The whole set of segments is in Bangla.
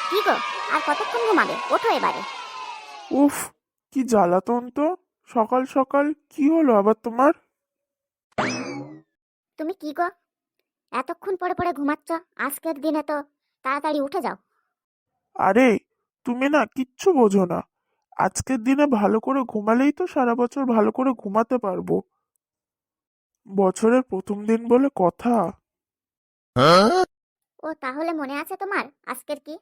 কি গো, আর কতক্ষণ ঘুমাবে? ওঠো এবারে। উফ, কি জ্বালাতন তো। সকাল সকাল কি হলো আবার তোমার? তুমি কি গো, এতক্ষণ পরে পরে ঘুমাচ্ছ? আজকের দিনে তো তাড়াতাড়ি উঠে যাও। আরে, তুমি না কিচ্ছু বোঝো না। আজকের দিনে ভালো করে ঘুমালেই তো সারা বছর ভালো করে ঘুমাতে পারবো। বছরের প্রথম দিন বলে কথা। ও তাহলে মনে আছে তোমার আজকের কি?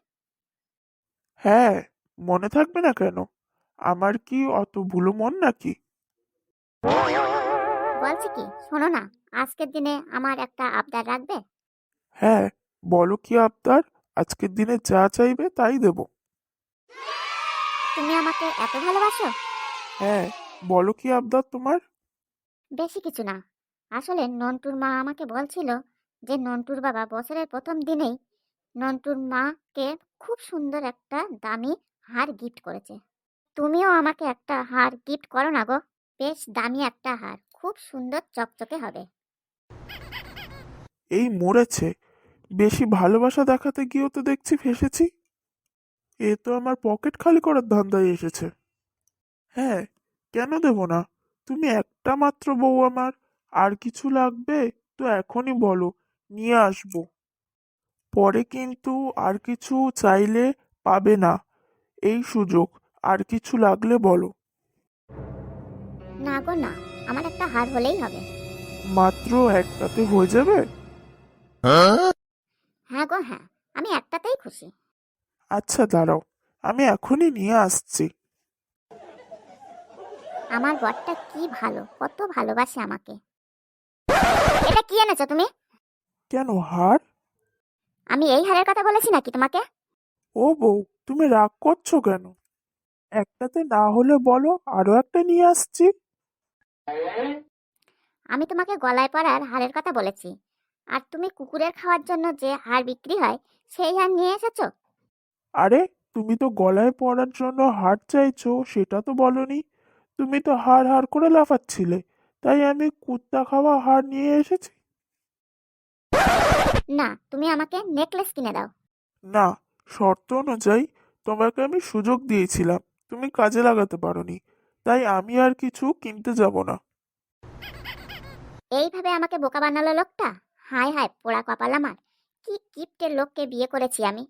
হ্যাঁ, মনে থাকবে না কেন? আমার কি অত ভুলো মন নাকি? বলছি কি, শোনো না, আজকের দিনে আমার একটা আবদার রাখবে? হ্যাঁ, বলো কি আবদার। আজকের দিনে যা চাইবে তাই দেব। তুমি আমাকে এত ভালোবাসো? হ্যাঁ, বলো কি আবদার তোমার। বেশি কিছু না, আসলে নন্টুর মা আমাকে বলছিল যে নন্টুর বাবা বছরের প্রথম দিনেই নন্টুর মাকে খুব সুন্দর একটা দামি হার গিফট করেছে। তুমিও আমাকে একটা হার গিফট করো না গো। বেশ দামি একটা হার, খুব সুন্দর চকচকে হবে। এই মরেছে। বেশি ভালোবাসা দেখাতে গিয়েও তো দেখছি ফেসেছি। এ তো আমার পকেট খালি করার ধান্দায় এসেছে। হ্যাঁ, কেন দেব না? তুমি একটা মাত্র বউ আমার। আর কিছু লাগবে তো এখনই বলো, নিয়ে আসবো। পরে কিন্তু আর কিছু চাইলে পাবে না এই সুযোগ। আর কিছু লাগলে বলো। না গো না, আমার একটা হার হলেই হবে। মাত্র একটাতে হয়ে যাবে? হ্যাঁ গো হ্যাঁ, আমি একটাতেই খুশি। আচ্ছা দাঁড়াও, আমি এখনই নিয়ে আসছি। আমার বরটা কি ভালো, কত ভালোবাসে আমাকে। এটা কি এনেছো তুমি? কেন, হার? আমি এই হারের কথা বলেছি নাকি তোমাকে? ও বউ, তুমি রাগ করছো কেন? একটাতে না হলে বলো, আরো একটা নিয়ে আসছি। আমি তোমাকে গলায় পরার হারের কথা বলেছি। আর তুমি কুকুরের খাওয়ার জন্য যে হার বিক্রি হয় সেই হার নিয়ে এসেছো। আরে, তুমি তো গলায় পরার জন্য হার চাইছো সেটা তো বলনি। তুমি তো হার হার করে লাফাচ্ছিলে, তাই আমি কুত্তা খাওয়া হার নিয়ে এসেছি। না, তুমি আমাকে নেকলেস কিনে দাও। না, শর্ত অনুযায়ী তোমাকে আমি সুযোগ দিয়েছিলাম, তুমি কাজে লাগাতে পারোনি। তাই আমি আর কিছু কিনতে যাব না। এইভাবে আমাকে বোকা বানালো লোকটা। হায় হায়, পোড়া কপাল আমার। কি কিপ্টের লোককে বিয়ে করেছি আমি।